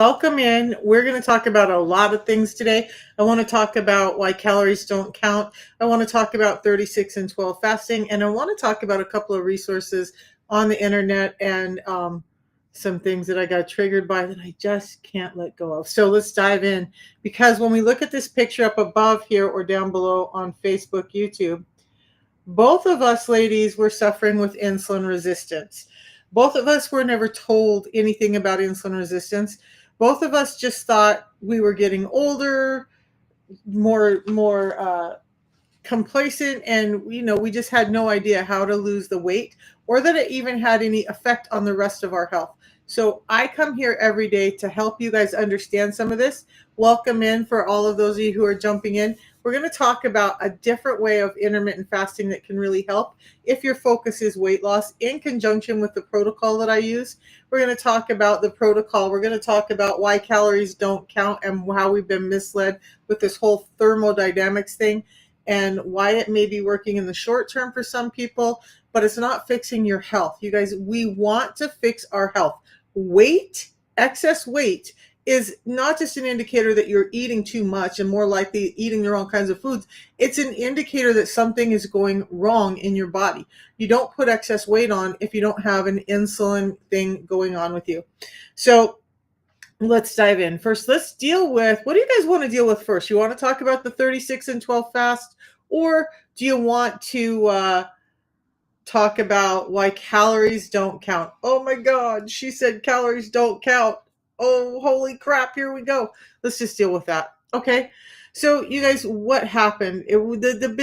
Welcome in. We're going to talk about a lot of things today. I want to talk about why calories don't count. I want to talk about 36 and 12 fasting. And I want to talk about a couple of resources on the internet and some things that I got triggered by that I just can't let go of. So let's dive in. Because when we look at this picture up above here or down below on Facebook, YouTube, both of us ladies were suffering with insulin resistance. Both of us were never told anything about insulin resistance. Both of us just thought we were getting older, more complacent, and we just had no idea how to lose the weight or that it even had any effect on the rest of our health. So I come here every day to help you guys understand some of this. Welcome in for all of those of you who are jumping in. We're going to talk about a different way of intermittent fasting that can really help if your focus is weight loss in conjunction with the protocol that I use. We're going to talk about the protocol. We're going to talk about why calories don't count and how we've been misled with this whole thermodynamics thing and why it may be working in the short term for some people, but it's not fixing your health. You guys, we want to fix our health. Excess weight is not just an indicator that you're eating too much and more likely eating the wrong kinds of foods. It's an indicator that something is going wrong in your body. You don't put excess weight on if you don't have an insulin thing going on with you. So let's dive in. First, let's deal with, what do you guys want to deal with first? You want to talk about the 36 and 12 fast, or do you want to talk about why calories don't count? Oh my God, she said calories don't count. Oh, holy crap, here we go. Let's just deal with that. Okay, so you guys, what happened? The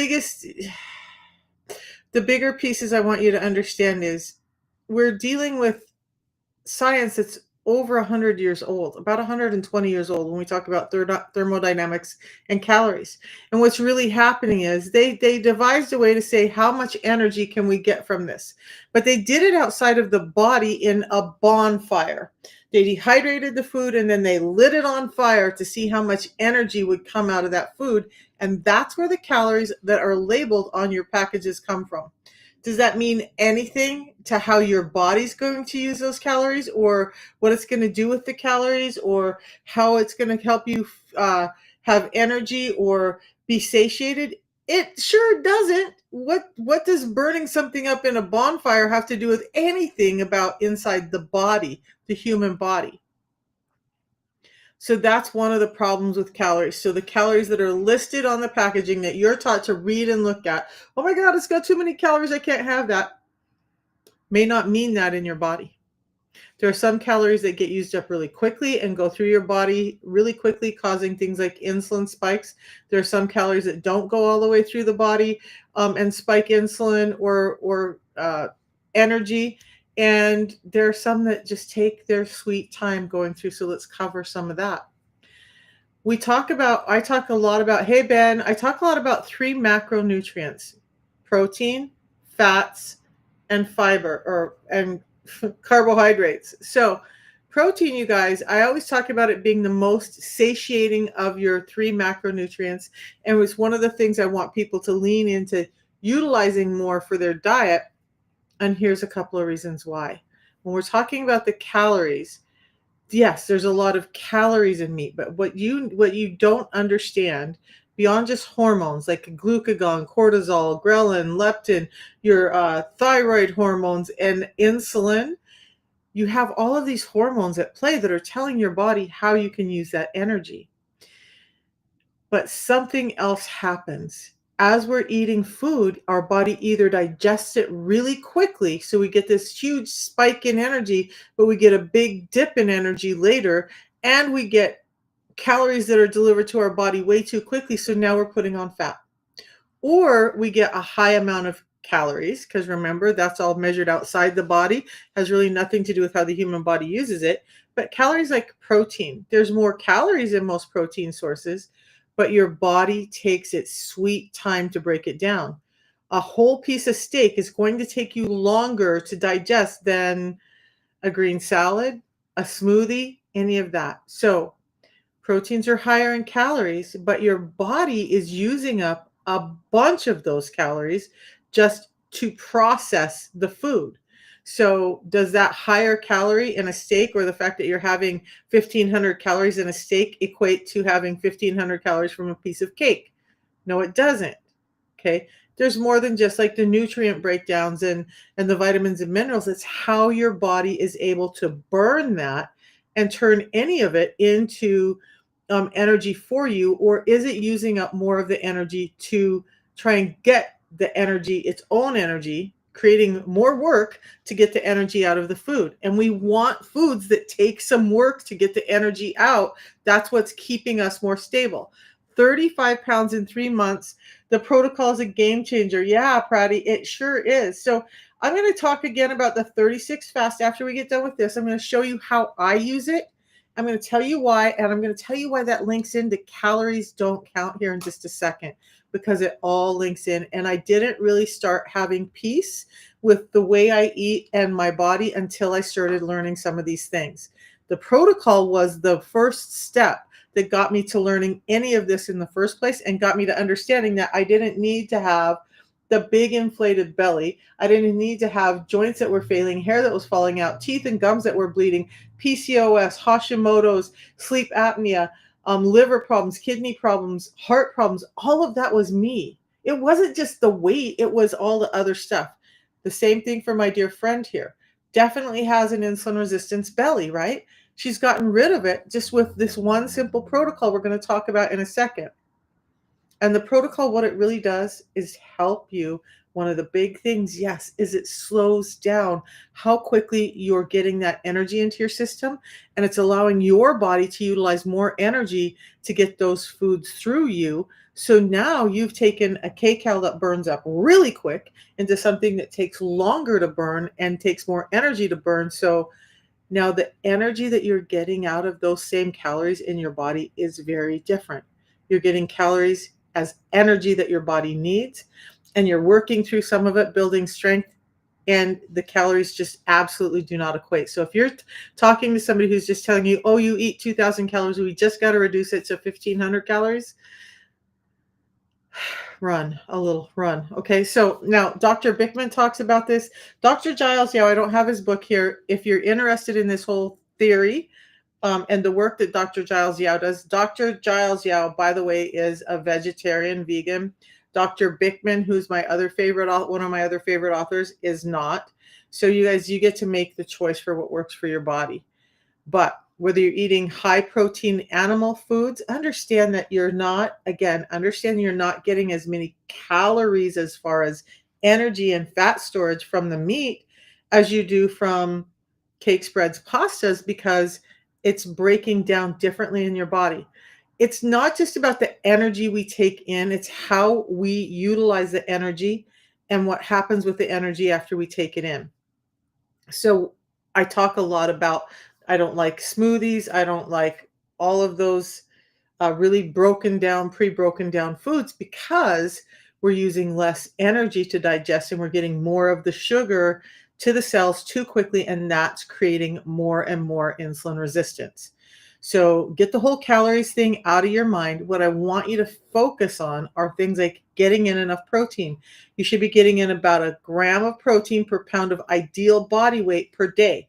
bigger pieces I want you to understand is we're dealing with science that's over 100 years old, about 120 years old when we talk about thermodynamics and calories. And what's really happening is they devised a way to say how much energy can we get from this. But they did it outside of the body in a bonfire. They dehydrated the food and then they lit it on fire to see how much energy would come out of that food. And that's where the calories that are labeled on your packages come from. Does that mean anything to how your body's going to use those calories, or what it's going to do with the calories, or how it's going to help you have energy or be satiated? It sure doesn't. What does burning something up in a bonfire have to do with anything about inside the body, the human body? So that's one of the problems with calories. So the calories that are listed on the packaging that you're taught to read and look at, oh my God, it's got too many calories, I can't have that, may not mean that in your body. There are some calories that get used up really quickly and go through your body really quickly, causing things like insulin spikes. There are some calories that don't go all the way through the body and spike insulin or energy. And there are some that just take their sweet time going through. So let's cover some of that. I talk a lot about, hey Ben, I talk a lot about 3 macronutrients: protein, fats, and fiber, and carbohydrates. So protein, you guys, I always talk about it being the most satiating of your 3 macronutrients. And it's one of the things I want people to lean into utilizing more for their diet. And here's a couple of reasons why. When we're talking about the calories, yes, there's a lot of calories in meat, but what you don't understand beyond just hormones like glucagon, cortisol, ghrelin, leptin, your thyroid hormones, and insulin, you have all of these hormones at play that are telling your body how you can use that energy. But something else happens. As we're eating food, our body either digests it really quickly, so we get this huge spike in energy, but we get a big dip in energy later, and we get calories that are delivered to our body way too quickly, so now we're putting on fat. Or we get a high amount of calories, because remember, that's all measured outside the body, has really nothing to do with how the human body uses it. But calories like protein, there's more calories in most protein sources, but your body takes its sweet time to break it down. A whole piece of steak is going to take you longer to digest than a green salad, a smoothie, any of that. So proteins are higher in calories, but your body is using up a bunch of those calories just to process the food. So does that higher calorie in a steak, or the fact that you're having 1,500 calories in a steak, equate to having 1,500 calories from a piece of cake? No, it doesn't. Okay. There's more than just like the nutrient breakdowns and the vitamins and minerals. It's how your body is able to burn that and turn any of it into energy for you, or is it using up more of the energy to try and get the energy, its own energy, creating more work to get the energy out of the food? And we want foods that take some work to get the energy out. That's what's keeping us more stable. 35 pounds in 3 months. The protocol is a game changer. Yeah, Pratty, it sure is. So I'm going to talk again about the 36 fast after we get done with this. I'm going to show you how I use it. I'm going to tell you why, and I'm going to tell you why that links into calories don't count here in just a second, because it all links in. And I didn't really start having peace with the way I eat and my body until I started learning some of these things. The protocol was the first step that got me to learning any of this in the first place, and got me to understanding that I didn't need to have the big inflated belly. I didn't need to have joints that were failing, hair that was falling out, teeth and gums that were bleeding, PCOS, Hashimoto's, sleep apnea, liver problems, kidney problems, heart problems. All of that was me. It wasn't just the weight, it was all the other stuff. The same thing for my dear friend here. Definitely has an insulin resistance belly, right? She's gotten rid of it just with this one simple protocol we're going to talk about in a second. And the protocol, what it really does is help you. One of the big things, yes, is it slows down how quickly you're getting that energy into your system. And it's allowing your body to utilize more energy to get those foods through you. So now you've taken a kcal that burns up really quick into something that takes longer to burn and takes more energy to burn. So now the energy that you're getting out of those same calories in your body is very different. You're getting calories as energy that your body needs, and you're working through some of it, building strength, and the calories just absolutely do not equate. So if you're talking to somebody who's just telling you, oh, you eat 2,000 calories, we just got to reduce it to 1,500 calories, run a little, run. Okay, so now Dr. Bickman talks about this. Dr. Giles, yeah, I don't have his book here. If you're interested in this whole theory, and the work that Dr. Giles Yao does. Dr. Giles Yao, by the way, is a vegetarian vegan. Dr. Bickman, who's my other favorite, one of my other favorite authors, is not. So you guys, you get to make the choice for what works for your body. But whether you're eating high protein animal foods, understand that you're not, again, understand you're not getting as many calories as far as energy and fat storage from the meat as you do from cakes, breads, pastas, because it's breaking down differently in your body. It's not just about the energy we take in, it's how we utilize the energy and what happens with the energy after we take it in. So I talk a lot about, I don't like smoothies. I don't like all of those really broken down, pre-broken down foods, because we're using less energy to digest and we're getting more of the sugar to the cells too quickly, and that's creating more and more insulin resistance. So get the whole calories thing out of your mind. What I want you to focus on are things like getting in enough protein. You should be getting in about a gram of protein per pound of ideal body weight per day.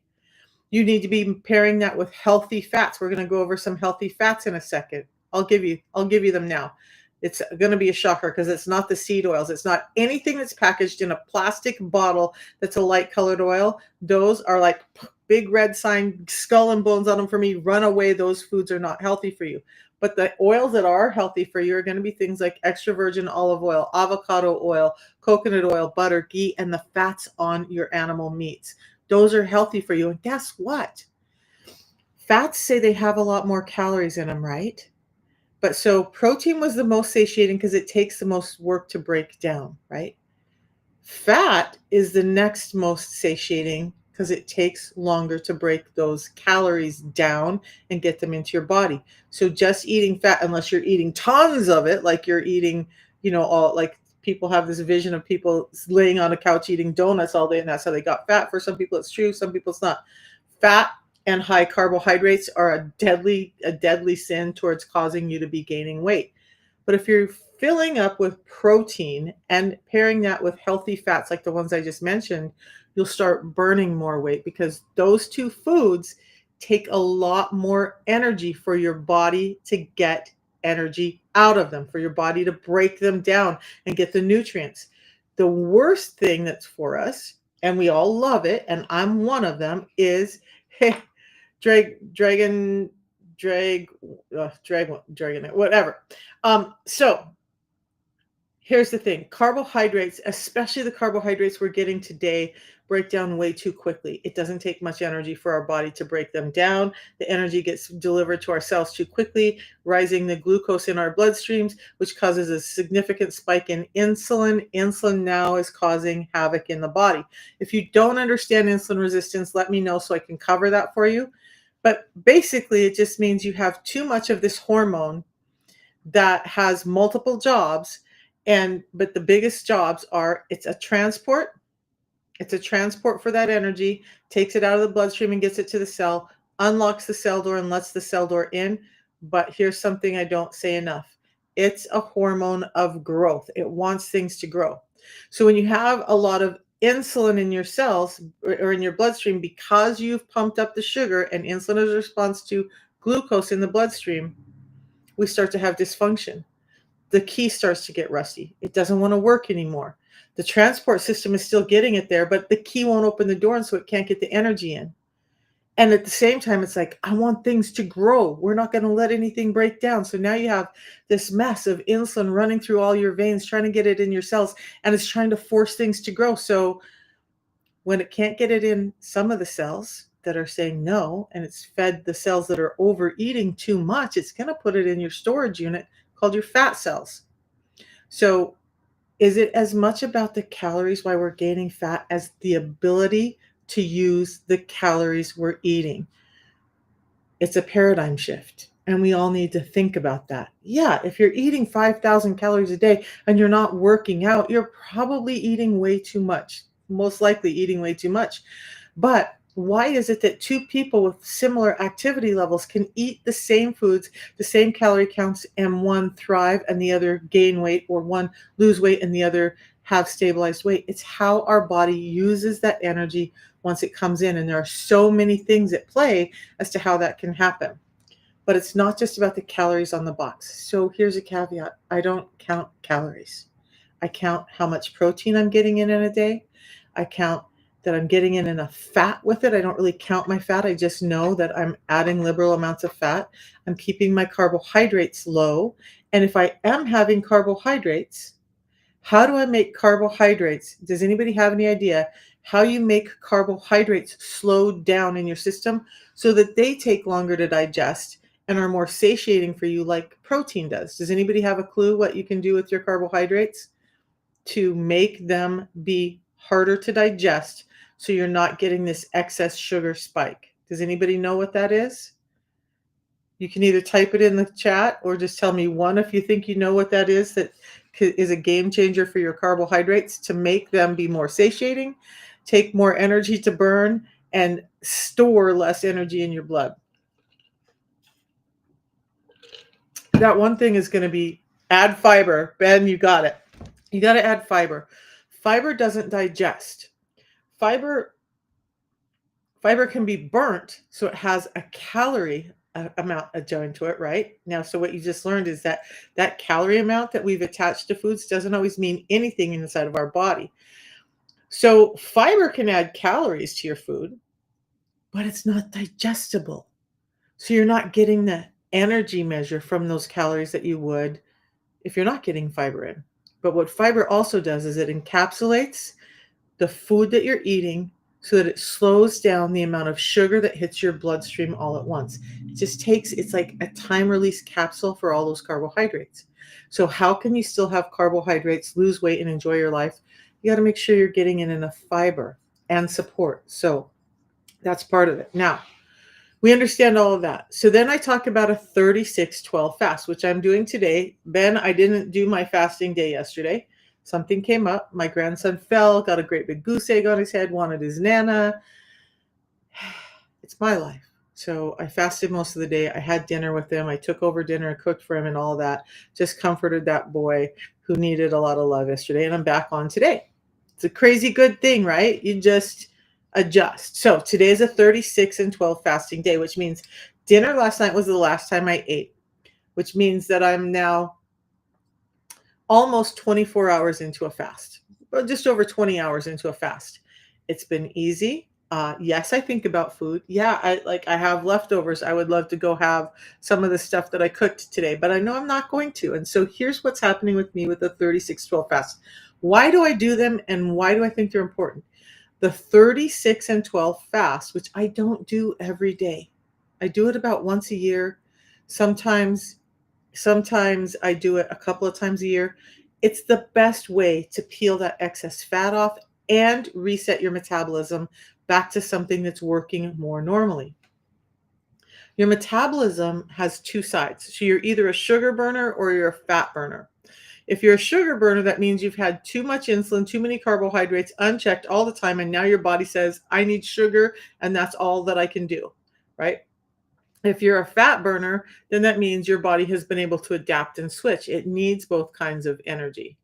You need to be pairing that with healthy fats. We're going to go over some healthy fats in a second. I'll give you them now. It's going to be a shocker because it's not the seed oils. It's not anything that's packaged in a plastic bottle that's a light colored oil. Those are like big red sign, skull and bones on them for me. Run away. Those foods are not healthy for you. But the oils that are healthy for you are going to be things like extra virgin olive oil, avocado oil, coconut oil, butter, ghee, and the fats on your animal meats. Those are healthy for you. And guess what? Fats say they have a lot more calories in them, right? But so protein was the most satiating because it takes the most work to break down, right? Fat is the next most satiating because it takes longer to break those calories down and get them into your body. So just eating fat, unless you're eating tons of it, like you're eating, all like people have this vision of people laying on a couch eating donuts all day, and that's how they got fat. For some people, it's true. Some people, it's not. Fat and high carbohydrates are a deadly sin towards causing you to be gaining weight. But if you're filling up with protein and pairing that with healthy fats like the ones I just mentioned, you'll start burning more weight, because those two foods take a lot more energy for your body to get energy out of them, for your body to break them down and get the nutrients. The worst thing that's for us, and we all love it, and I'm one of them, is dragon, whatever. So here's the thing. Carbohydrates, especially the carbohydrates we're getting today, break down way too quickly. It doesn't take much energy for our body to break them down. The energy gets delivered to our cells too quickly, rising the glucose in our bloodstreams, which causes a significant spike in insulin. Insulin now is causing havoc in the body. If you don't understand insulin resistance, let me know so I can cover that for you. But basically, it just means you have too much of this hormone that has multiple jobs. But the biggest jobs are, it's a transport for that energy, takes it out of the bloodstream and gets it to the cell, unlocks the cell door and lets the cell door in. But here's something I don't say enough. It's a hormone of growth. It wants things to grow. So when you have a lot of insulin in your cells or in your bloodstream, because you've pumped up the sugar, and insulin is a response to glucose in the bloodstream, we start to have dysfunction. The key starts to get rusty. It doesn't want to work anymore. The transport system is still getting it there, but the key won't open the door, and so it can't get the energy in. And at the same time, it's like, I want things to grow. We're not going to let anything break down. So now you have this mess of insulin running through all your veins, trying to get it in your cells, and it's trying to force things to grow. So when it can't get it in some of the cells that are saying no, and it's fed the cells that are overeating too much, it's going to put it in your storage unit called your fat cells. So is it as much about the calories why we're gaining fat as the ability to use the calories we're eating? It's a paradigm shift, and we all need to think about that. Yeah, if you're eating 5,000 calories a day and you're not working out, you're probably eating way too much, most likely eating way too much. But why is it that two people with similar activity levels can eat the same foods, the same calorie counts, and one thrive and the other gain weight, or one lose weight and the other have stabilized weight? It's how our body uses that energy once it comes in. And there are so many things at play as to how that can happen. But it's not just about the calories on the box. So here's a caveat. I don't count calories. I count how much protein I'm getting in a day. I count that I'm getting in enough fat with it. I don't really count my fat. I just know that I'm adding liberal amounts of fat. I'm keeping my carbohydrates low. And if I am having carbohydrates, how do I make carbohydrates? Does anybody have any idea how you make carbohydrates slow down in your system so that they take longer to digest and are more satiating for you, like protein does? Does anybody have a clue what you can do with your carbohydrates to make them be harder to digest so you're not getting this excess sugar spike? Does anybody know what that is? You can either type it in the chat or just tell me one if you think you know what that is a game changer for your carbohydrates to make them be more satiating, take more energy to burn, and store less energy in your blood. That one thing is going to be add fiber. Ben, you got it. You got to add fiber. Fiber doesn't digest. Fiber can be burnt, so it has a calorie amount adjoined to it, right? Now, so what you just learned is that calorie amount that we've attached to foods doesn't always mean anything inside of our body. So fiber can add calories to your food, but it's not digestible. So you're not getting the energy measure from those calories that you would if you're not getting fiber in. But what fiber also does is it encapsulates the food that you're eating so that it slows down the amount of sugar that hits your bloodstream all at once. It's like a time release capsule for all those carbohydrates. So how can you still have carbohydrates, lose weight, and enjoy your life? You got to make sure you're getting in enough fiber and support. So that's part of it. Now, we understand all of that. So then I talk about a 36-12 fast, which I'm doing today. Ben, I didn't do my fasting day yesterday. Something came up. My grandson fell, got a great big goose egg on his head, wanted his Nana. It's my life. So I fasted most of the day. I had dinner with him. I took over dinner and cooked for him and all that. Just comforted that boy who needed a lot of love yesterday. And I'm back on today. It's a crazy good thing, right? You just adjust. So today is a 36 and 12 fasting day, which means dinner last night was the last time I ate, which means that I'm now almost 24 hours into a fast, well, just over 20 hours into a fast. It's been easy. Yes, I think about food. Yeah, I have leftovers. I would love to go have some of the stuff that I cooked today, but I know I'm not going to. And so here's what's happening with me with the 36-12 fast. Why do I do them and why do I think they're important? The 36 and 12 fast, which I don't do every day. I do it about once a year. Sometimes Sometimes I do it a couple of times a year. It's the best way to peel that excess fat off and reset your metabolism back to something that's working more normally. Your metabolism has two sides. So you're either a sugar burner or you're a fat burner. If you're a sugar burner, that means you've had too much insulin, too many carbohydrates unchecked all the time. And now your body says, I need sugar, and that's all that I can do. Right? If you're a fat burner, then that means your body has been able to adapt and switch. It needs both kinds of energy.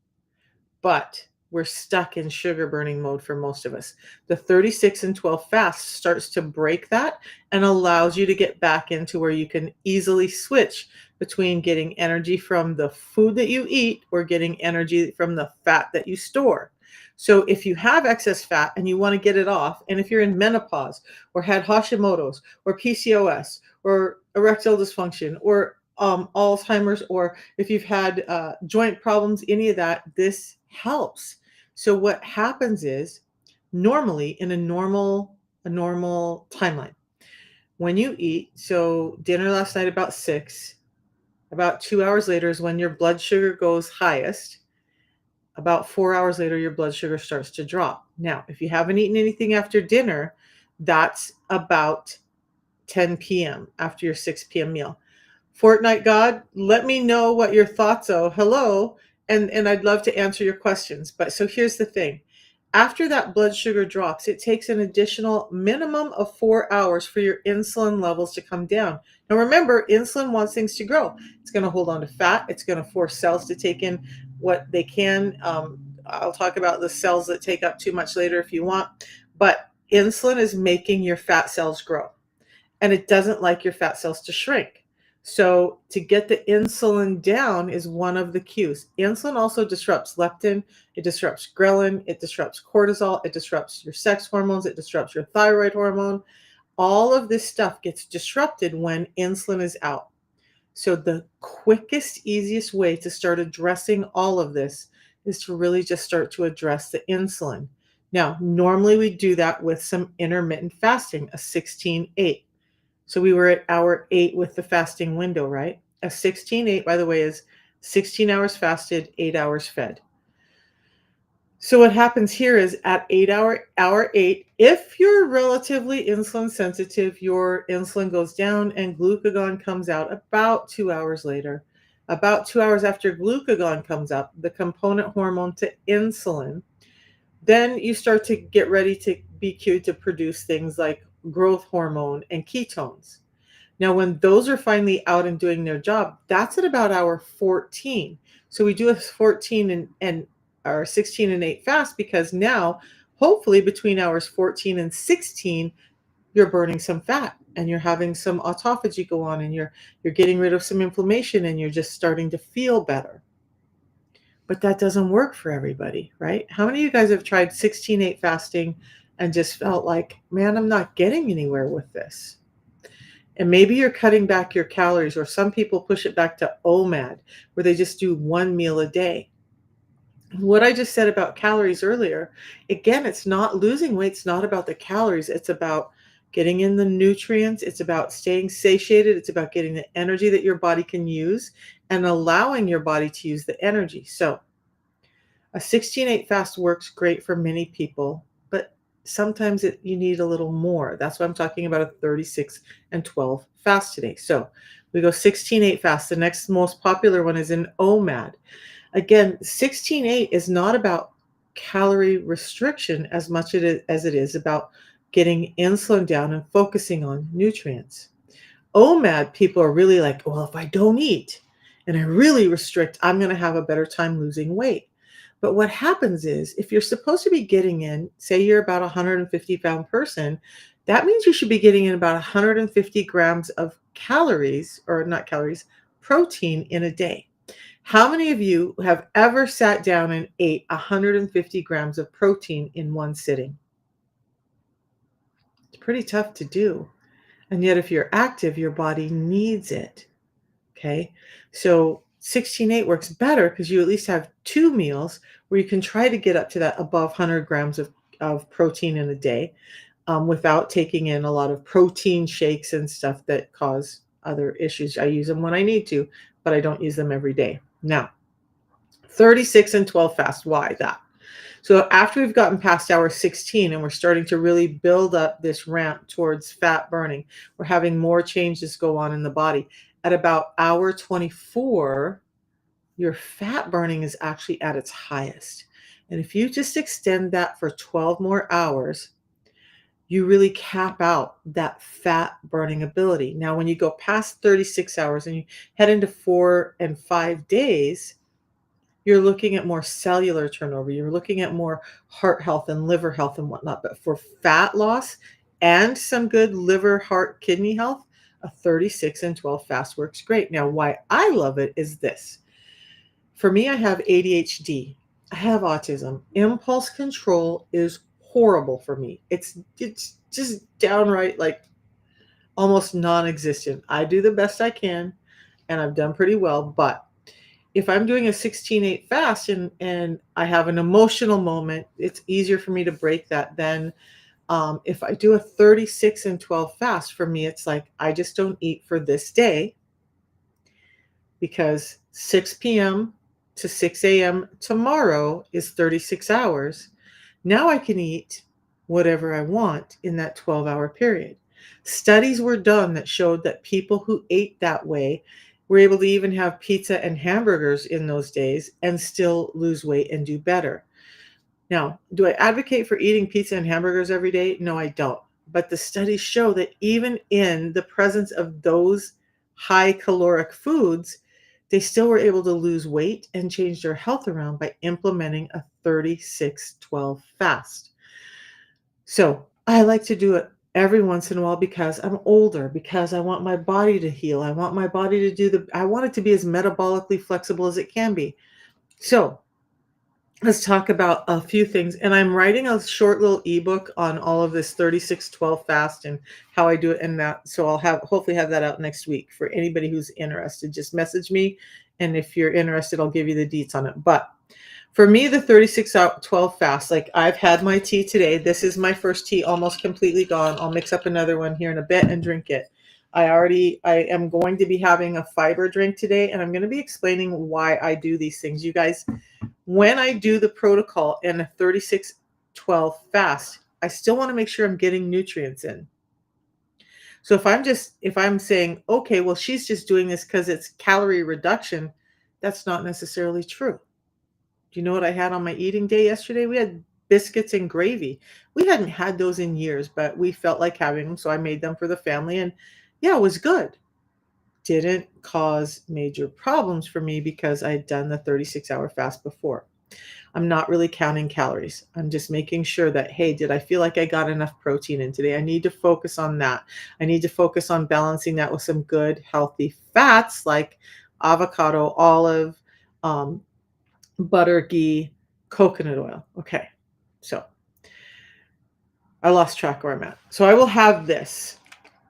But we're stuck in sugar burning mode for most of us. The 36 and 12 fast starts to break that and allows you to get back into where you can easily switch between getting energy from the food that you eat or getting energy from the fat that you store. So if you have excess fat and you want to get it off, and if you're in menopause or had Hashimoto's or PCOS or erectile dysfunction or Alzheimer's, or if you've had joint problems, any of that, this helps. So what happens is normally in a normal timeline, when you eat, so dinner last night about 6, about 2 hours later is when your blood sugar goes highest. About 4 hours later, your blood sugar starts to drop. Now, if you haven't eaten anything after dinner, that's about 10 p.m. after your 6 p.m. meal. Fortnite God, let me know what your thoughts are. Hello, and I'd love to answer your questions. But so here's the thing. After that blood sugar drops, it takes an additional minimum of 4 hours for your insulin levels to come down. Now remember, insulin wants things to grow. It's going to hold on to fat. It's going to force cells to take in what they can. I'll talk about the cells that take up too much later if you want. But insulin is making your fat cells grow, and it doesn't like your fat cells to shrink. So to get the insulin down is one of the cues. Insulin also disrupts leptin, it disrupts ghrelin, it disrupts cortisol, it disrupts your sex hormones, it disrupts your thyroid hormone. All of this stuff gets disrupted when insulin is out. So the quickest, easiest way to start addressing all of this is to really just start to address the insulin. Now, normally we do that with some intermittent fasting, a 16-8. So we were at hour 8 with the fasting window, right? A 16-8, by the way, is 16 hours fasted, 8 hours fed. So what happens here is at hour 8, if you're relatively insulin sensitive, your insulin goes down and glucagon comes out about 2 hours later. About 2 hours after glucagon comes up, the component hormone to insulin, then you start to get ready to be cued to produce things like growth hormone and ketones. Now, when those are finally out and doing their job, that's at about hour 14. So we do a 14 and our 16 and 8 fast because now, hopefully, between hours 14 and 16, you're burning some fat and you're having some autophagy go on and you're getting rid of some inflammation and you're just starting to feel better. But that doesn't work for everybody, right? How many of you guys have tried 16-8 fasting and just felt like, man, I'm not getting anywhere with this? And maybe you're cutting back your calories, or some people push it back to OMAD, where they just do one meal a day. What I just said about calories earlier, again, it's not losing weight. It's not about the calories. It's about getting in the nutrients. It's about staying satiated. It's about getting the energy that your body can use and allowing your body to use the energy. So a 16-8 fast works great for many people, but sometimes you need a little more. That's why I'm talking about a 36 and 12 fast today. So we go 16-8 fast. The next most popular one is an OMAD. Again, 16-8 is not about calorie restriction as much as it is about getting insulin down and focusing on nutrients. OMAD, people are really like, well, if I don't eat and I really restrict, I'm going to have a better time losing weight. But what happens is if you're supposed to be getting in, say you're about a 150-pound person, that means you should be getting in about 150 grams of calories, or not calories, protein in a day. How many of you have ever sat down and ate 150 grams of protein in one sitting? It's pretty tough to do. And yet, if you're active, your body needs it. Okay. So 16-8 works better because you at least have two meals where you can try to get up to that above 100 grams of protein in a day, without taking in a lot of protein shakes and stuff that cause other issues. I use them when I need to, but I don't use them every day. Now, 36 and 12 fast. Why that? So after we've gotten past hour 16 and we're starting to really build up this ramp towards fat burning, we're having more changes go on in the body. At about hour 24, your fat burning is actually at its highest. And if you just extend that for 12 more hours, you really cap out that fat burning ability. Now, when you go past 36 hours and you head into 4 and 5 days, you're looking at more cellular turnover. You're looking at more heart health and liver health and whatnot. But for fat loss and some good liver, heart, kidney health, a 36 and 12 fast works great. Now, why I love it is this. For me, I have ADHD. I have autism. Impulse control is horrible for me. It's just downright like almost non-existent. I do the best I can and I've done pretty well, but if I'm doing a 16-8 fast and I have an emotional moment, it's easier for me to break that than if I do a 36 and 12 fast. For me, it's like I just don't eat for this day because 6 p.m. to 6 a.m. tomorrow is 36 hours. Now I can eat whatever I want in that 12-hour period. Studies were done that showed that people who ate that way were able to even have pizza and hamburgers in those days and still lose weight and do better. Now, do I advocate for eating pizza and hamburgers every day? No, I don't. But the studies show that even in the presence of those high caloric foods, they still were able to lose weight and change their health around by implementing a 36-12 fast. So I like to do it every once in a while because I'm older, because I want my body to heal. I want my body to I want it to be as metabolically flexible as it can be. So let's talk about a few things. And I'm writing a short little ebook on all of this 36-12 fast and how I do it in that. So I'll hopefully have that out next week for anybody who's interested. Just message me. And if you're interested, I'll give you the deets on it. But for me, the 36-12 fast, like I've had my tea today. This is my first tea, almost completely gone. I'll mix up another one here in a bit and drink it. I am going to be having a fiber drink today, and I'm going to be explaining why I do these things. You guys, when I do the protocol in a 36-12 fast, I still want to make sure I'm getting nutrients in. So if I'm saying, okay, well, she's just doing this because it's calorie reduction, that's not necessarily true. Do you know what I had on my eating day yesterday? We had biscuits and gravy. We hadn't had those in years, but we felt like having them, so I made them for the family, and yeah, it was good. Didn't cause major problems for me because I had done the 36-hour fast before. I'm not really counting calories. I'm just making sure that, hey, did I feel like I got enough protein in today? I need to focus on that. I need to focus on balancing that with some good, healthy fats like avocado, olive, butter, ghee, coconut oil. Okay, so I lost track where I'm at. So I will have this.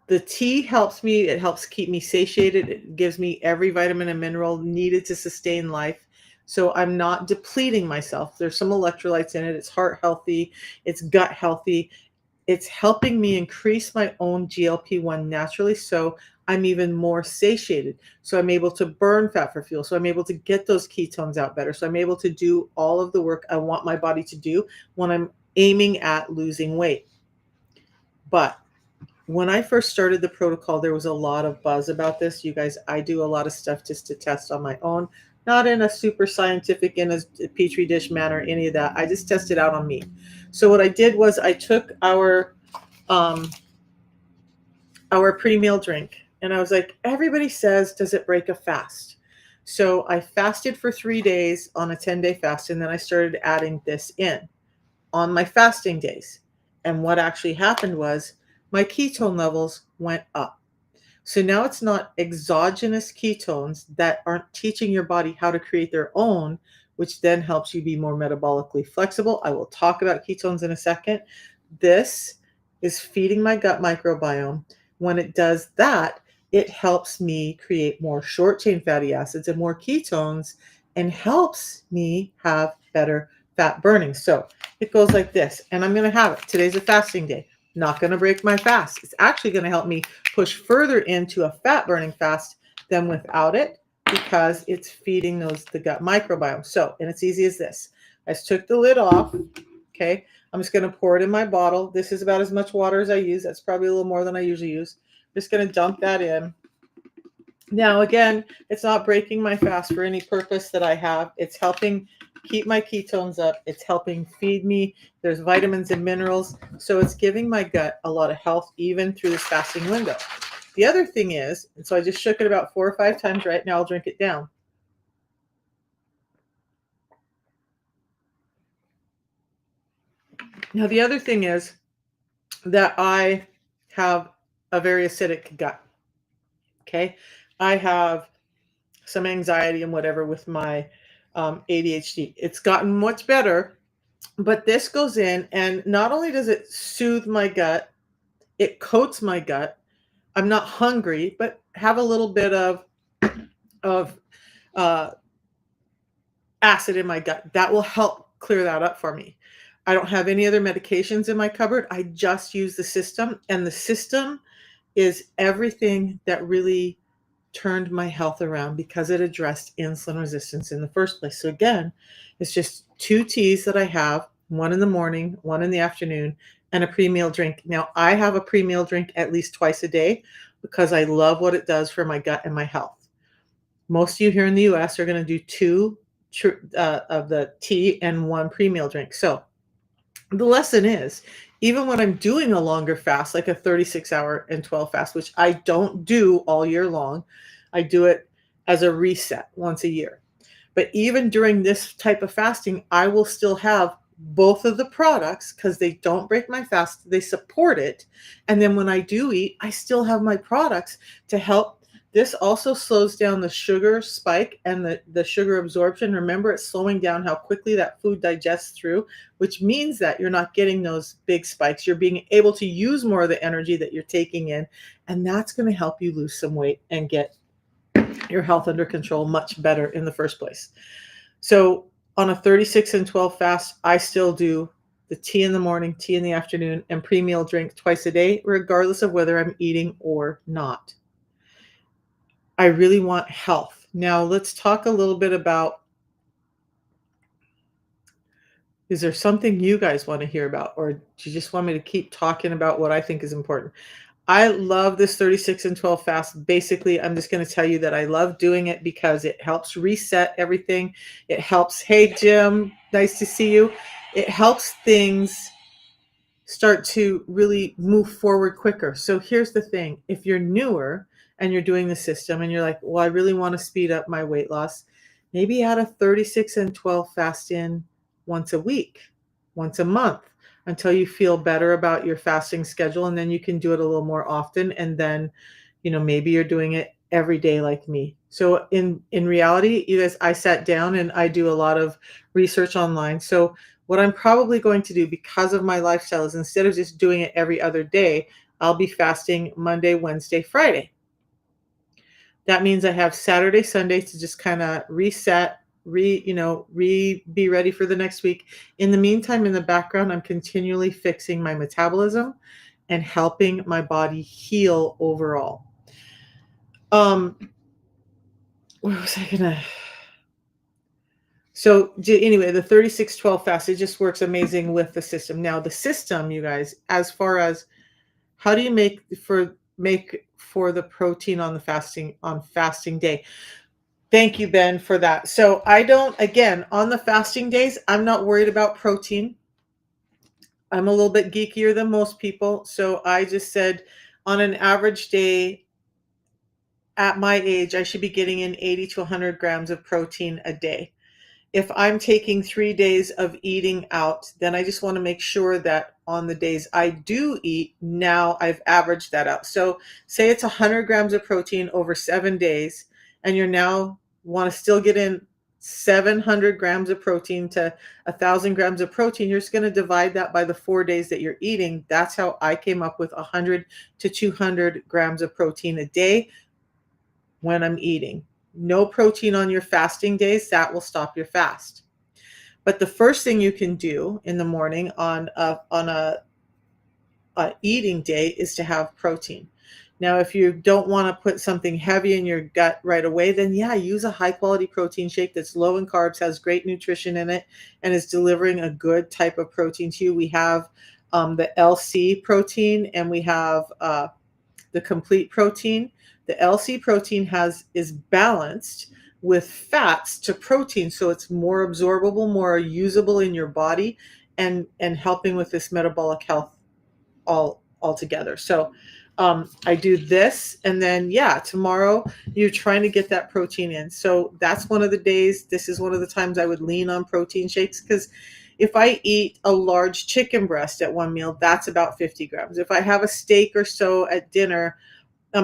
The tea helps me. It helps keep me satiated. It gives me every vitamin and mineral needed to sustain life. So I'm not depleting myself. There's some electrolytes in it. It's heart healthy. It's gut healthy. It's helping me increase my own GLP-1 naturally. So I'm even more satiated. So I'm able to burn fat for fuel. So I'm able to get those ketones out better. So I'm able to do all of the work I want my body to do when I'm aiming at losing weight. But when I first started the protocol, there was a lot of buzz about this. You guys, I do a lot of stuff just to test on my own, not in a super scientific, in a petri dish manner, any of that. I just tested out on me. So what I did was I took our pre-meal drink and I was like, everybody says, does it break a fast? So I fasted for 3 days on a 10-day fast, and then I started adding this in on my fasting days. And what actually happened was my ketone levels went up. So now it's not exogenous ketones that aren't teaching your body how to create their own, which then helps you be more metabolically flexible. I will talk about ketones in a second. This is feeding my gut microbiome. When it does that, it helps me create more short chain fatty acids and more ketones and helps me have better fat burning. So it goes like this, and I'm going to have it. Today's a fasting day. Not going to break my fast. It's actually going to help me push further into a fat burning fast than without it because it's feeding the gut microbiome. So, and it's easy as this. I just took the lid off. Okay. I'm just going to pour it in my bottle. This is about as much water as I use. That's probably a little more than I usually use. I'm just going to dump that in. Now, again, it's not breaking my fast for any purpose that I have. It's helping keep my ketones up. It's helping feed me. There's vitamins and minerals. So it's giving my gut a lot of health even through this fasting window. The other thing is, and so I just shook it about 4 or 5 times right now. I'll drink it down. Now, the other thing is that I have a very acidic gut. Okay. I have some anxiety and whatever with my ADHD. It's gotten much better, but this goes in and not only does it soothe my gut, it coats my gut. I'm not hungry, but have a little bit of uh, acid in my gut. That will help clear that up for me. I don't have any other medications in my cupboard. I just use the system, and the system is everything that really turned my health around because it addressed insulin resistance in the first place. So again, it's just 2 teas that I have, one in the morning, one in the afternoon, and a pre-meal drink. Now, I have a pre-meal drink at least twice a day because I love what it does for my gut and my health. Most of you here in the US are going to do 2 of the tea and 1 pre-meal drink. So the lesson is, even when I'm doing a longer fast, like a 36-hour and 12 fast, which I don't do all year long, I do it as a reset once a year. But even during this type of fasting, I will still have both of the products because they don't break my fast. They support it. And then when I do eat, I still have my products to help. This also slows down the sugar spike and the sugar absorption. Remember, it's slowing down how quickly that food digests through, which means that you're not getting those big spikes. You're being able to use more of the energy that you're taking in, and that's going to help you lose some weight and get your health under control much better in the first place. So on a 36 and 12 fast, I still do the tea in the morning, tea in the afternoon, and pre-meal drink twice a day, regardless of whether I'm eating or not. I really want health. Now let's talk a little bit about, is there something you guys want to hear about, or do you just want me to keep talking about what I think is important? I love this 36 and 12 fast. Basically, I'm just going to tell you that I love doing it because it helps reset everything. It helps, hey, Jim, nice to see you. It helps things start to really move forward quicker. So here's the thing. If you're newer and you're doing the system and you're like, well, I really want to speed up my weight loss, maybe add a 36 and 12 fast in once a week, once a month, until you feel better about your fasting schedule. And then you can do it a little more often. And then, maybe you're doing it every day like me. So in reality, you guys, I sat down and I do a lot of research online. So what I'm probably going to do, because of my lifestyle, is instead of just doing it every other day, I'll be fasting Monday, Wednesday, Friday. That means I have Saturday, Sunday to just kind of reset, be ready for the next week. In the meantime, in the background, I'm continually fixing my metabolism and helping my body heal overall. What was I gonna? So anyway, the 36-12 fast, it just works amazing with the system. Now the system, you guys, as far as how do you make for the protein on fasting day? Thank you, Ben, for that. So again, on the fasting days, I'm not worried about protein. I'm a little bit geekier than most people. So I just said on an average day, at my age, I should be getting in 80 to 100 grams of protein a day. If I'm taking 3 days of eating out, then I just want to make sure that on the days I do eat, now I've averaged that out. So say it's 100 grams of protein over 7 days, and you're now want to still get in 700 grams of protein to 1,000 grams of protein. You're just going to divide that by the 4 days that you're eating. That's how I came up with 100 to 200 grams of protein a day when I'm eating. No protein on your fasting days, that will stop your fast. But the first thing you can do in the morning on a eating day is to have protein. Now, if you don't want to put something heavy in your gut right away, then yeah, use a high quality protein shake that's low in carbs, has great nutrition in it, and is delivering a good type of protein to you. We have the LC protein, and we have the complete protein. The LC protein is balanced with fats to protein, so it's more absorbable, more usable in your body, and helping with this metabolic health all together. So I do this, and then yeah, tomorrow you're trying to get that protein in. So that's one of the days. This is one of the times I would lean on protein shakes, because if I eat a large chicken breast at one meal, that's about 50 grams. If I have a steak or so at dinner,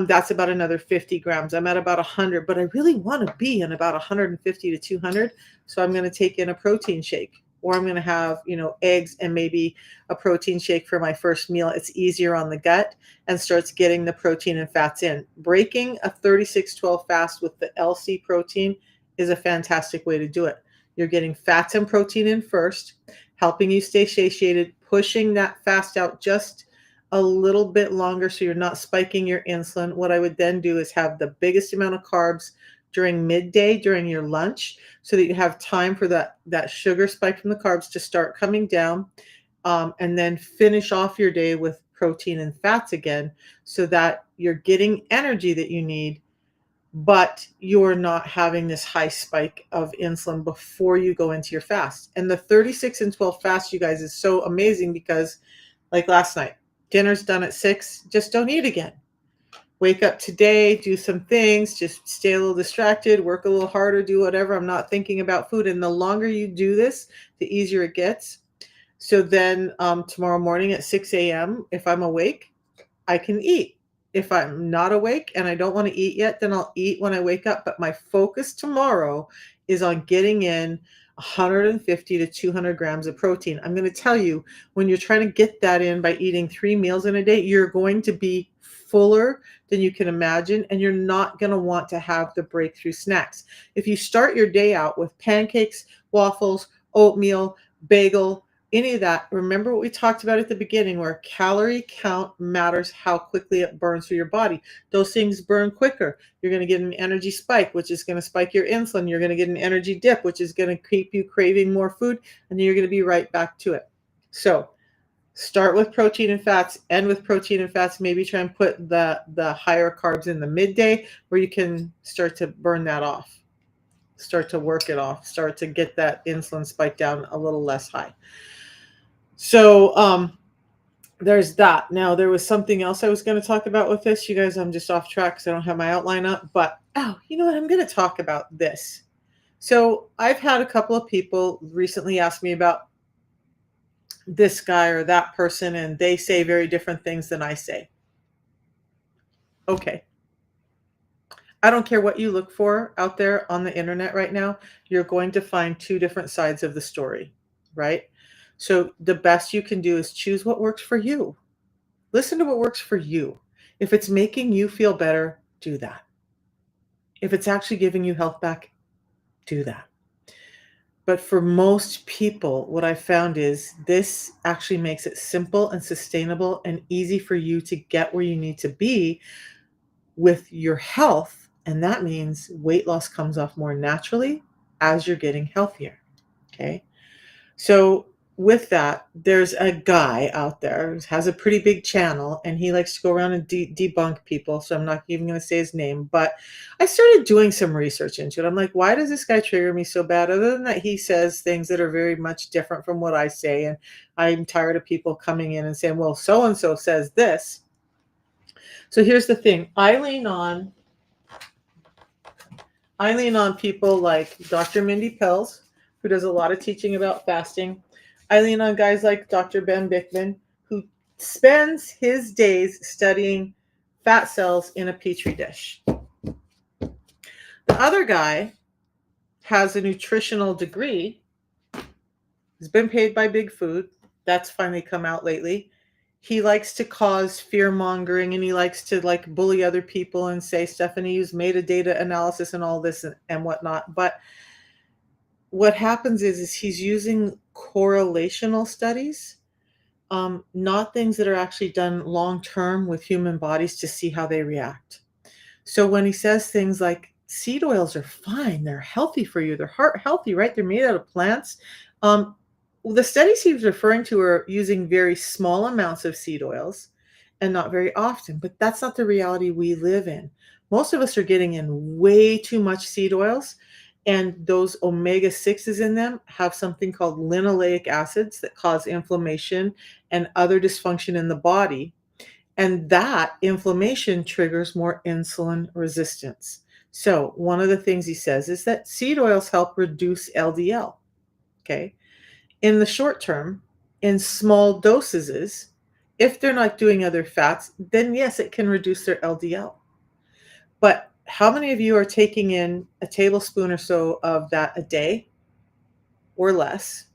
that's about another 50 grams. I'm at about 100, but I really want to be in about 150 to 200. So I'm going to take in a protein shake, or I'm going to have, eggs and maybe a protein shake for my first meal. It's easier on the gut and starts getting the protein and fats in. Breaking a 36-12 fast with the LC protein is a fantastic way to do it. You're getting fats and protein in first, helping you stay satiated, pushing that fast out just a little bit longer so you're not spiking your insulin. What I would then do is have the biggest amount of carbs during midday, during your lunch, so that you have time for that sugar spike from the carbs to start coming down, and then finish off your day with protein and fats again, so that you're getting energy that you need, but you're not having this high spike of insulin before you go into your fast. And the 36 and 12 fast, you guys, is so amazing because, like last night, dinner's done at 6, just don't eat again. Wake up today, do some things, just stay a little distracted, work a little harder, do whatever. I'm not thinking about food. And the longer you do this, the easier it gets. So then tomorrow morning at 6 a.m., if I'm awake, I can eat. If I'm not awake and I don't want to eat yet, then I'll eat when I wake up. But my focus tomorrow is on getting in 150 to 200 grams of protein. I'm going to tell you, when you're trying to get that in by eating 3 meals in a day, you're going to be fuller than you can imagine, and you're not going to want to have the breakthrough snacks. If you start your day out with pancakes, waffles, oatmeal, bagel, any of that, remember what we talked about at the beginning, where calorie count matters how quickly it burns through your body. Those things burn quicker. You're going to get an energy spike, which is going to spike your insulin. You're going to get an energy dip, which is going to keep you craving more food, and then you're going to be right back to it. So start with protein and fats, end with protein and fats. Maybe try and put the higher carbs in the midday, where you can start to burn that off, start to work it off, start to get that insulin spike down a little less high. So there's that. Now, there was something else I was going to talk about with this. You guys, I'm just off track because I don't have my outline up. But, you know what? I'm going to talk about this. So I've had a couple of people recently ask me about this guy or that person, and they say very different things than I say. Okay. I don't care what you look for out there on the internet right now, you're going to find two different sides of the story, right? So the best you can do is choose what works for you. Listen to what works for you. If it's making you feel better, do that. If it's actually giving you health back, do that. But for most people, what I found is this actually makes it simple and sustainable and easy for you to get where you need to be with your health. And that means weight loss comes off more naturally as you're getting healthier. Okay. So with that, there's a guy out there who has a pretty big channel, and he likes to go around and debunk people. So I'm not even going to say his name, but I started doing some research into it. I'm like, why does this guy trigger me so bad? Other than that, he says things that are very much different from what I say. And I'm tired of people coming in and saying, well, so-and-so says this. So here's the thing. I lean on I lean on people like Dr. Mindy Pelz, who does a lot of teaching about fasting. I lean on guys like Dr. Ben Bickman, who spends his days studying fat cells in a petri dish. The other guy has a nutritional degree. He's been paid by Big Food. That's finally come out lately. He likes to cause fear mongering, and he likes to like bully other people and say stuff, and he's made a data analysis and all this and whatnot. But what happens is he's using correlational studies, not things that are actually done long term with human bodies to see how they react. So when he says things like seed oils are fine, they're healthy for you, they're heart healthy, right? They're made out of plants. Um, the studies he was referring to are using very small amounts of seed oils and not very often, but that's not the reality we live in. Most of us are getting in way too much seed oils, and those omega 6s in them have something called linoleic acids that cause inflammation and other dysfunction in the body. And that inflammation triggers more insulin resistance. So, one of the things he says is that seed oils help reduce LDL. Okay. In the short term, in small dosages, if they're not doing other fats, then yes, it can reduce their LDL. But how many of you are taking in a tablespoon or so of that a day or less?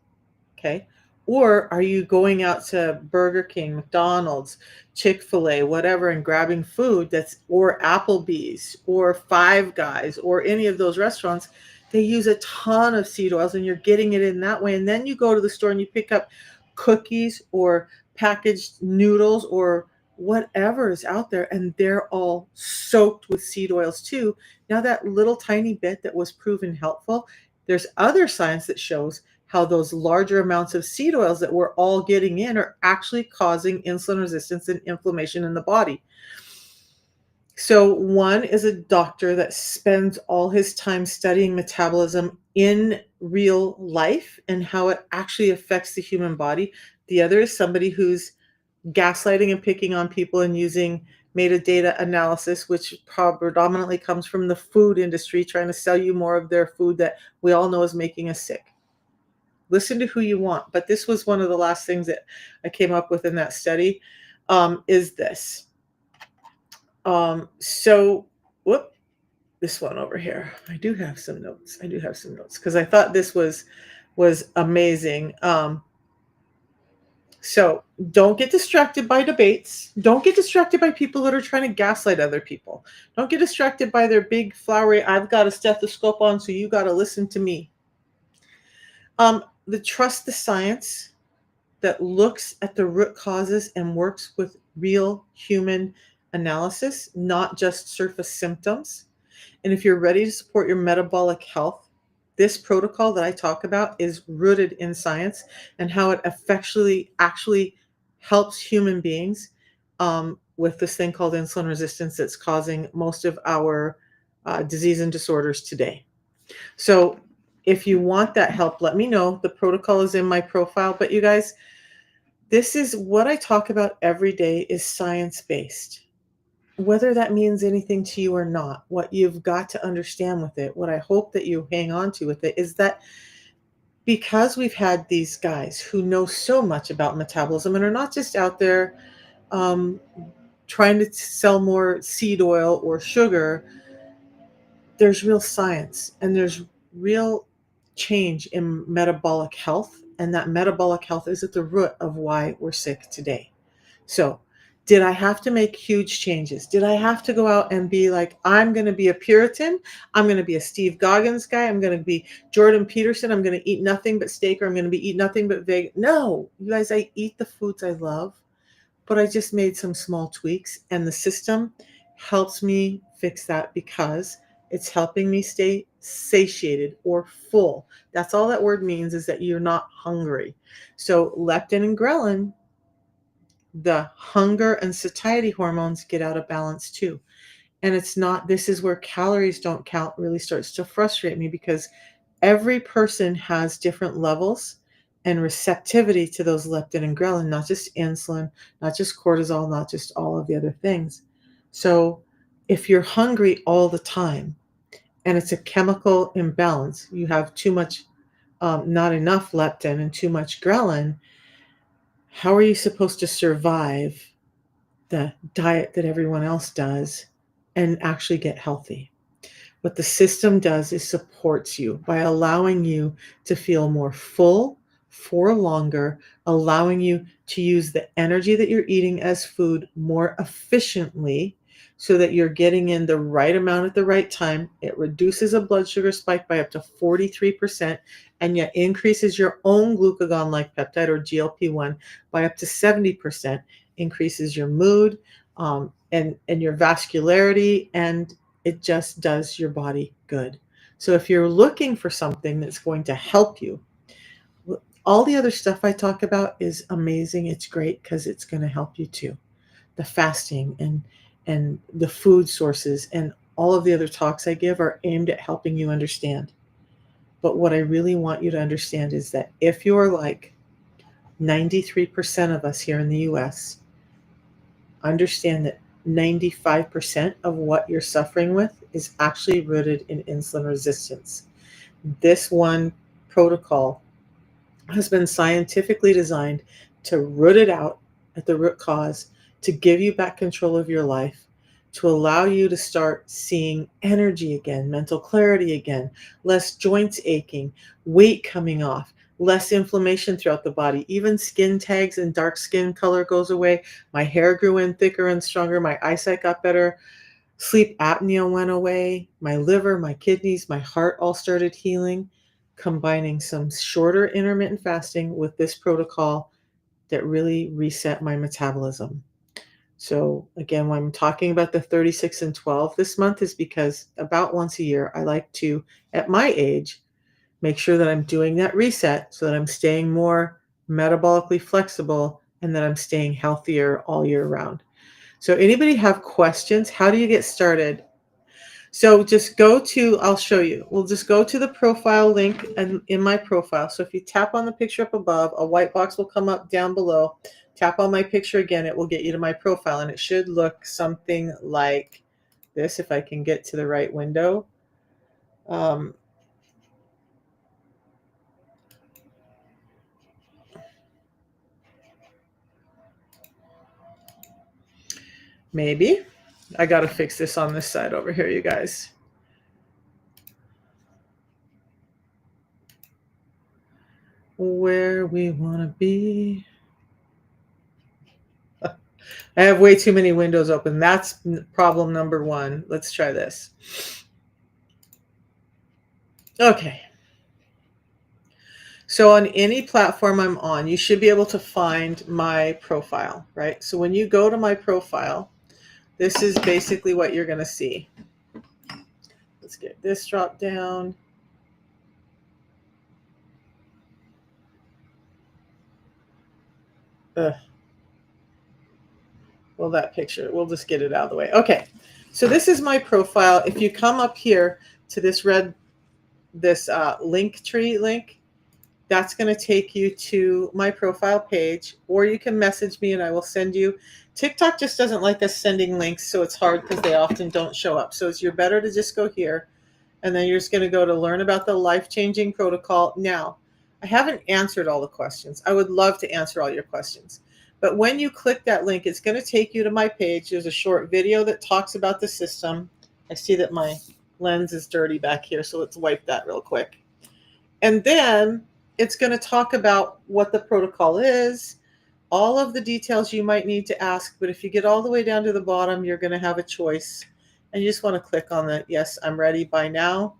Okay. Or are you going out to Burger King, McDonald's, Chick-fil-A, whatever, and grabbing food that's, or Applebee's, or Five Guys, or any of those restaurants? They use a ton of seed oils, and you're getting it in that way. And then you go to the store and you pick up cookies or packaged noodles or whatever is out there, and they're all soaked with seed oils too. Now, that little tiny bit that was proven helpful, there's other science that shows how those larger amounts of seed oils that we're all getting in are actually causing insulin resistance and inflammation in the body. So, one is a doctor that spends all his time studying metabolism in real life and how it actually affects the human body. The other is somebody who's gaslighting and picking on people and using metadata analysis, which predominantly comes from the food industry, trying to sell you more of their food that we all know is making us sick. Listen to who you want. But this was one of the last things that I came up with in that study, is this. So, whoop, this one over here. I do have some notes. Because I thought this was amazing. So don't get distracted by debates. Don't get distracted by people that are trying to gaslight other people. Don't get distracted by their big flowery, I've got a stethoscope on, so you got to listen to me. Trust the science that looks at the root causes and works with real human analysis, not just surface symptoms. And if you're ready to support your metabolic health, this protocol that I talk about is rooted in science and how it effectually actually helps human beings with this thing called insulin resistance that's causing most of our disease and disorders today. So if you want that help, let me know. The protocol is in my profile. But you guys, this is what I talk about every day is science-based. Whether that means anything to you or not, what you've got to understand with it, what I hope that you hang on to with it, is that because we've had these guys who know so much about metabolism and are not just out there trying to sell more seed oil or sugar, there's real science and there's real change in metabolic health. And that metabolic health is at the root of why we're sick today. So, did I have to make huge changes? Did I have to go out and be like, I'm going to be a Puritan? I'm going to be a Steve Goggins guy. I'm going to be Jordan Peterson. I'm going to eat nothing but steak, or I'm going to eat nothing but vegan. No, you guys, I eat the foods I love, but I just made some small tweaks, and the system helps me fix that because it's helping me stay satiated or full. That's all that word means, is that you're not hungry. So leptin and ghrelin, the hunger and satiety hormones, get out of balance too. And it's not, this is where calories don't count really starts to frustrate me, because every person has different levels and receptivity to those leptin and ghrelin, not just insulin, not just cortisol, not just all of the other things. So if you're hungry all the time and it's a chemical imbalance. You have too much, not enough leptin and too much ghrelin. How are you supposed to survive the diet that everyone else does and actually get healthy? What the system does is supports you by allowing you to feel more full for longer, allowing you to use the energy that you're eating as food more efficiently so that you're getting in the right amount at the right time. It reduces a blood sugar spike by up to 43% and yet increases your own glucagon like peptide or GLP-1 by up to 70%, increases your mood and your vascularity, and it just does your body good. So if you're looking for something that's going to help you, all the other stuff I talk about is amazing. It's great because it's going to help you too. The fasting and the food sources and all of the other talks I give are aimed at helping you understand. But what I really want you to understand is that if you're like 93% of us here in the US, understand that 95% of what you're suffering with is actually rooted in insulin resistance. This one protocol has been scientifically designed to root it out at the root cause, to give you back control of your life, to allow you to start seeing energy again, mental clarity again, less joints aching, weight coming off, less inflammation throughout the body. Even skin tags and dark skin color goes away. My hair grew in thicker and stronger. My eyesight got better. Sleep apnea went away. My liver, my kidneys, my heart all started healing. Combining some shorter intermittent fasting with this protocol that really reset my metabolism. So again, when I'm talking about the 36 and 12 this month is because about once a year, I like to, at my age, make sure that I'm doing that reset so that I'm staying more metabolically flexible and that I'm staying healthier all year round. So anybody have questions? How do you get started? So just go to, I'll show you. We'll just go to the profile link and in my profile. So if you tap on the picture up above, a white box will come up down below. Tap on my picture again, it will get you to my profile, and it should look something like this if I can get to the right window. Maybe. I got to fix this on this side over here, you guys. Where we want to be. I have way too many windows open. That's problem number one. Let's try this. Okay. So on any platform I'm on, you should be able to find my profile, right? So when you go to my profile, this is basically what you're going to see. Let's get this drop down. Well, that picture, we'll just get it out of the way. Okay, so this is my profile. If you come up here to this link tree link, that's going to take you to my profile page, or you can message me and I will send you. TikTok just doesn't like us sending links, so it's hard because they often don't show up. So you're better to just go here, and then you're just going to go to learn about the life-changing protocol. Now, I haven't answered all the questions. I would love to answer all your questions. But when you click that link, it's going to take you to my page. There's a short video that talks about the system. I see that my lens is dirty back here, so let's wipe that real quick. And then it's going to talk about what the protocol is, all of the details you might need to ask. But if you get all the way down to the bottom, you're going to have a choice. And you just want to click on the yes, I'm ready, buy now.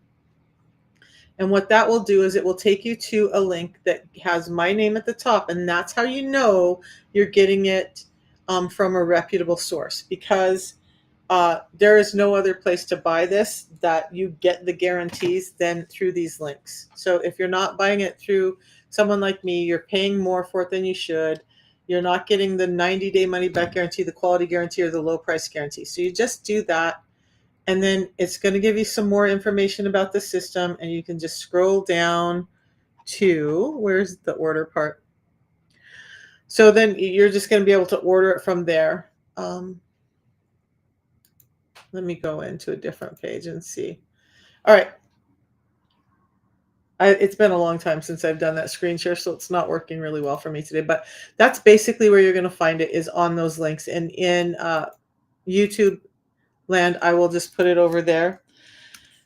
And what that will do is it will take you to a link that has my name at the top. And that's how you know you're getting it from a reputable source, because there is no other place to buy this that you get the guarantees than through these links. So if you're not buying it through someone like me, you're paying more for it than you should. You're not getting the 90-day money back guarantee, the quality guarantee, or the low price guarantee. So you just do that. And then it's going to give you some more information about the system. And you can just scroll down to, where's the order part? So then you're just going to be able to order it from there. Let me go into a different page and see. All right. It's been a long time since I've done that screen share, so it's not working really well for me today. But that's basically where you're going to find it, is on those links. And in YouTube land, I will just put it over there.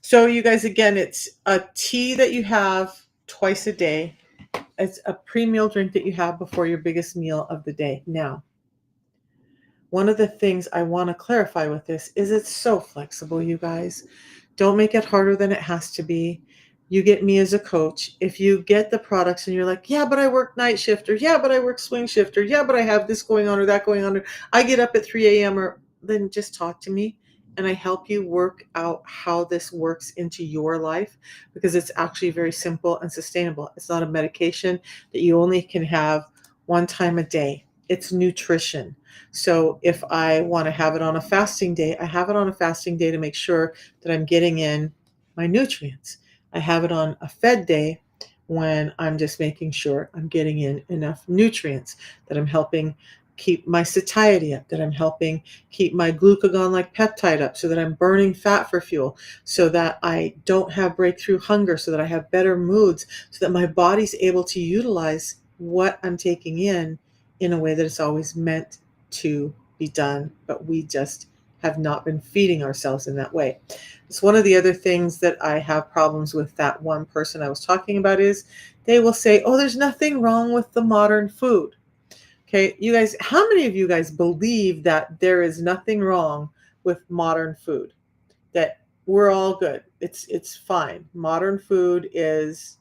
So you guys, again, it's a tea that you have twice a day. It's a pre-meal drink that you have before your biggest meal of the day. Now, one of the things I want to clarify with this is it's so flexible, you guys. Don't make it harder than it has to be. You get me as a coach. If you get the products and you're like, yeah, but I work night shift, or yeah, but I work swing shift, or yeah, but I have this going on or that going on, or I get up at 3 a.m., or then just talk to me and I help you work out how this works into your life, because it's actually very simple and sustainable. It's not a medication that you only can have one time a day. It's nutrition. So if I want to have it on a fasting day, I have it on a fasting day to make sure that I'm getting in my nutrients. I have it on a fed day when I'm just making sure I'm getting in enough nutrients, that I'm helping keep my satiety up, that I'm helping keep my glucagon like peptide up, so that I'm burning fat for fuel, so that I don't have breakthrough hunger, so that I have better moods, so that my body's able to utilize what I'm taking in a way that it's always meant to be done, but we just have not been feeding ourselves in that way. It's one of the other things that I have problems with that one person I was talking about, is they will say, oh, there's nothing wrong with the modern food. Okay, you guys, how many of you guys believe that there is nothing wrong with modern food? That we're all good. It's fine. Modern food is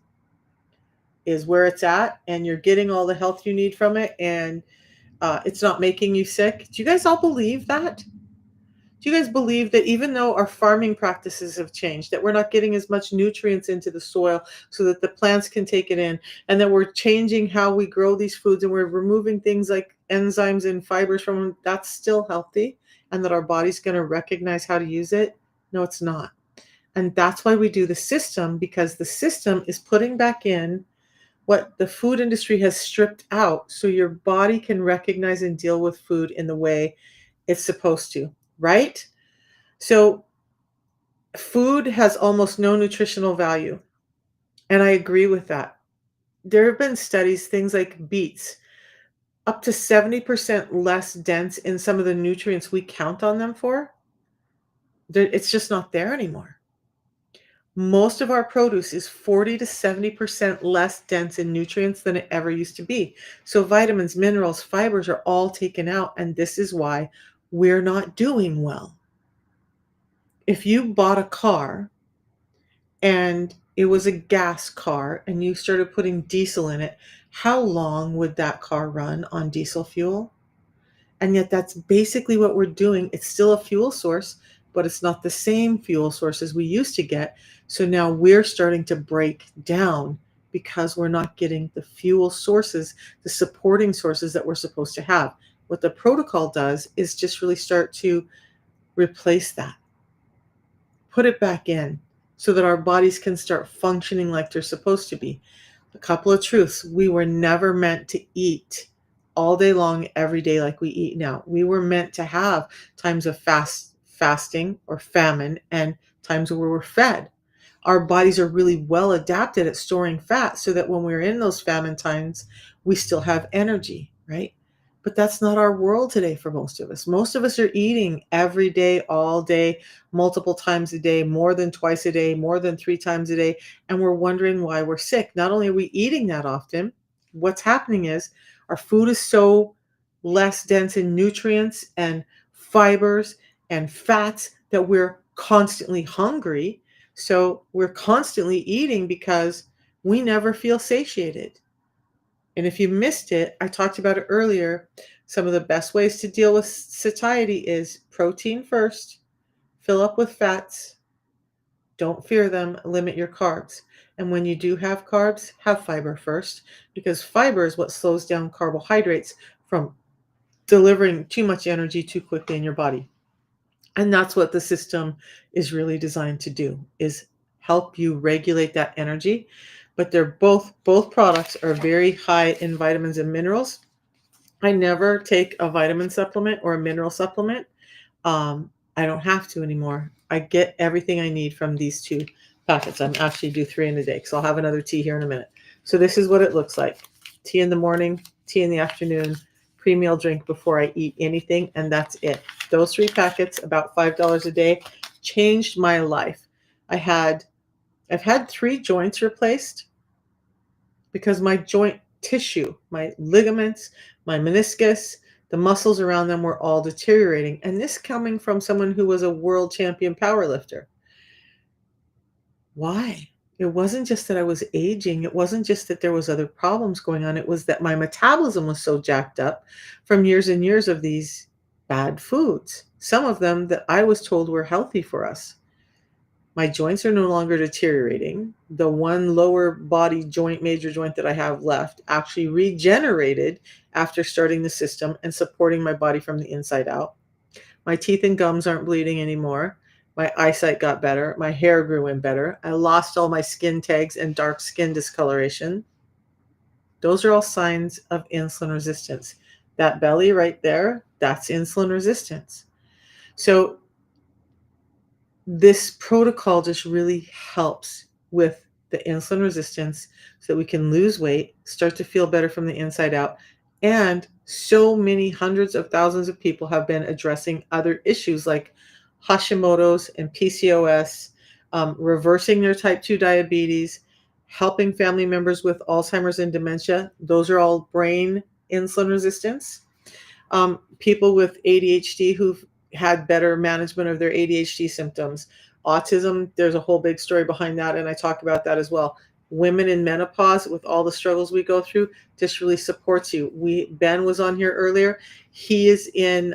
where it's at, and you're getting all the health you need from it, and it's not making you sick. Do you guys all believe that? Do you guys believe that even though our farming practices have changed, that we're not getting as much nutrients into the soil so that the plants can take it in, and that we're changing how we grow these foods, and we're removing things like enzymes and fibers from them, that's still healthy, and that our body's going to recognize how to use it? No, it's not. And that's why we do the system, because the system is putting back in what the food industry has stripped out, so your body can recognize and deal with food in the way it's supposed to, right? So food has almost no nutritional value. And I agree with that. There have been studies, things like beets, up to 70% less dense in some of the nutrients we count on them for. It's just not there anymore. Most of our produce is 40 to 70% less dense in nutrients than it ever used to be. So vitamins, minerals, fibers are all taken out, and this is why we're not doing well. If you bought a car and it was a gas car and you started putting diesel in it, how long would that car run on diesel fuel? And yet that's basically what we're doing. It's still a fuel source, but it's not the same fuel source as we used to get. So now we're starting to break down because we're not getting the fuel sources, the supporting sources that we're supposed to have. What the protocol does is just really start to replace that, put it back in, so that our bodies can start functioning like they're supposed to be. A couple of truths: we were never meant to eat all day long every day like we eat now. We were meant to have times of fasting or famine, and times where we're fed. Our bodies are really well adapted at storing fat, so that when we're in those famine times, we still have energy, right? But that's not our world today for most of us. Most of us are eating every day, all day, multiple times a day, more than twice a day, more than 3 times a day, and we're wondering why we're sick. Not only are we eating that often, what's happening is our food is so less dense in nutrients and fibers and fats that we're constantly hungry. So we're constantly eating because we never feel satiated. And if you missed it, I talked about it earlier. Some of the best ways to deal with satiety is protein first, fill up with fats, don't fear them, limit your carbs. And when you do have carbs, have fiber first, because fiber is what slows down carbohydrates from delivering too much energy too quickly in your body. And that's what the system is really designed to do, is help you regulate that energy. But they're both products are very high in vitamins and minerals. I never take a vitamin supplement or a mineral supplement. I don't have to anymore. I get everything I need from these 2 packets. I'm actually do 3 in a day because I'll have another tea here in a minute. So this is what it looks like. Tea in the morning, tea in the afternoon, pre-meal drink before I eat anything, and that's it. Those 3 packets, about $5 a day, changed my life. I've had 3 joints replaced because my joint tissue, my ligaments, my meniscus, the muscles around them were all deteriorating. And this coming from someone who was a world champion powerlifter. Why? It wasn't just that I was aging. It wasn't just that there was other problems going on. It was that my metabolism was so jacked up from years and years of these bad foods. Some of them that I was told were healthy for us. My joints are no longer deteriorating. The one lower body joint, major joint that I have left actually regenerated after starting the system and supporting my body from the inside out. My teeth and gums aren't bleeding anymore. My eyesight got better. My hair grew in better. I lost all my skin tags and dark skin discoloration. Those are all signs of insulin resistance. That belly right there, that's insulin resistance. So this protocol just really helps with the insulin resistance so that we can lose weight, start to feel better from the inside out. And so many hundreds of thousands of people have been addressing other issues like Hashimoto's and PCOS, reversing their type 2 diabetes, helping family members with Alzheimer's and dementia. Those are all brain insulin resistance. People with ADHD who've had better management of their ADHD symptoms. Autism, there's a whole big story behind that, and I talk about that as well. Women in menopause with all the struggles we go through just really supports you. Ben was on here earlier. He is in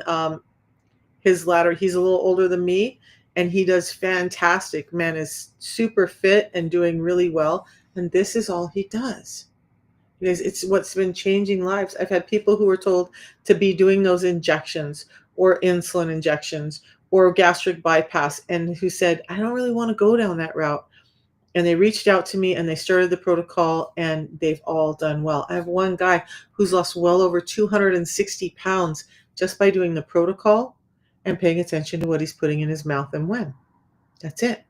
his latter. He's a little older than me, and he does fantastic. Man is super fit and doing really well, and this is all he does. Because it's what's been changing lives. I've had people who were told to be doing those injections or insulin injections or gastric bypass and who said, I don't really want to go down that route. And they reached out to me and they started the protocol and they've all done well. I have one guy who's lost well over 260 pounds just by doing the protocol and paying attention to what he's putting in his mouth and when. That's it.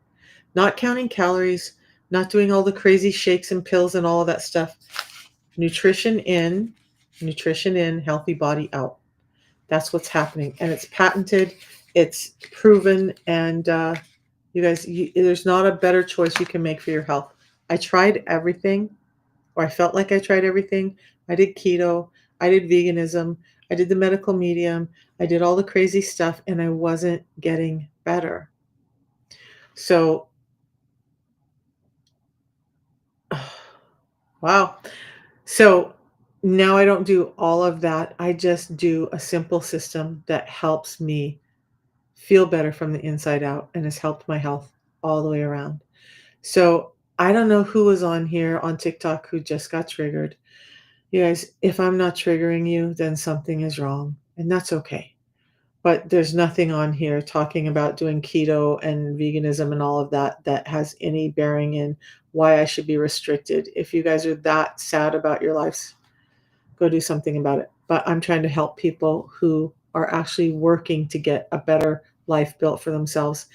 Not counting calories, not doing all the crazy shakes and pills and all of that stuff. Nutrition in, healthy body out. That's what's happening. And it's patented, it's proven, and you guys, there's not a better choice you can make for your health. I tried everything, or I felt like I tried everything. I did keto, I did veganism, I did the medical medium, I did all the crazy stuff, and I wasn't getting better. So, wow. So now I don't do all of that. I just do a simple system that helps me feel better from the inside out and has helped my health all the way around. So I don't know who was on here on TikTok who just got triggered. You guys, if I'm not triggering you, then something is wrong, and that's okay. But there's nothing on here talking about doing keto and veganism and all of that that has any bearing in why I should be restricted. If you guys are that sad about your lives, go do something about it. But I'm trying to help people who are actually working to get a better life built for themselves.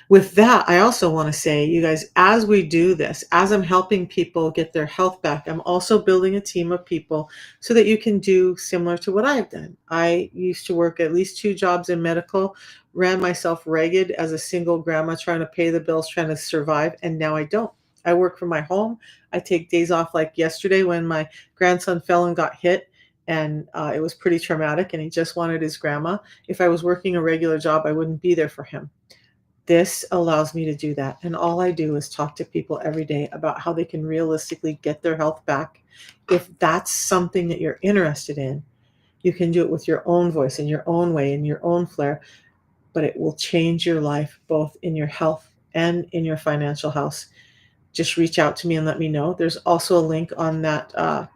With that, I also want to say, you guys, as we do this, as I'm helping people get their health back, I'm also building a team of people so that you can do similar to what I've done. I used to work at least 2 jobs in medical, ran myself ragged as a single grandma trying to pay the bills, trying to survive, and now I don't. I work from my home. I take days off like yesterday when my grandson fell and got hit, and it was pretty traumatic, and he just wanted his grandma. If I was working a regular job, I wouldn't be there for him. This allows me to do that. And all I do is talk to people every day about how they can realistically get their health back. If that's something that you're interested in, you can do it with your own voice, in your own way, in your own flair, but it will change your life both in your health and in your financial house. Just reach out to me and let me know. There's also a link on that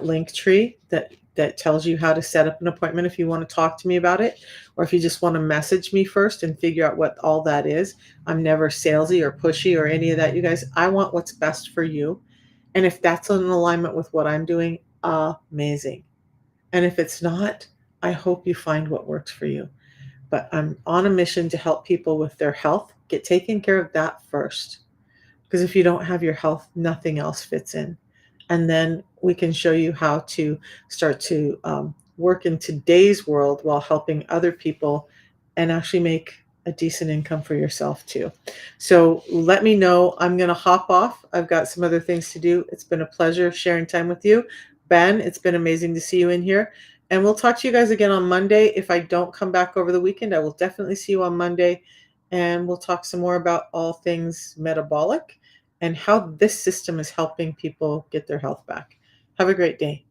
link tree that tells you how to set up an appointment if you want to talk to me about it, or if you just want to message me first and figure out what all that is. I'm never salesy or pushy or any of that, you guys. I want what's best for you. And if that's in alignment with what I'm doing, amazing. And if it's not, I hope you find what works for you. but I'm on a mission to help people with their health. Get taken care of that first. Because if you don't have your health, nothing else fits in. And then we can show you how to start to work in today's world while helping other people and actually make a decent income for yourself too. So let me know. I'm going to hop off. I've got some other things to do. It's been a pleasure sharing time with you. Ben, it's been amazing to see you in here. And we'll talk to you guys again on Monday. If I don't come back over the weekend, I will definitely see you on Monday. And we'll talk some more about all things metabolic and how this system is helping people get their health back. Have a great day.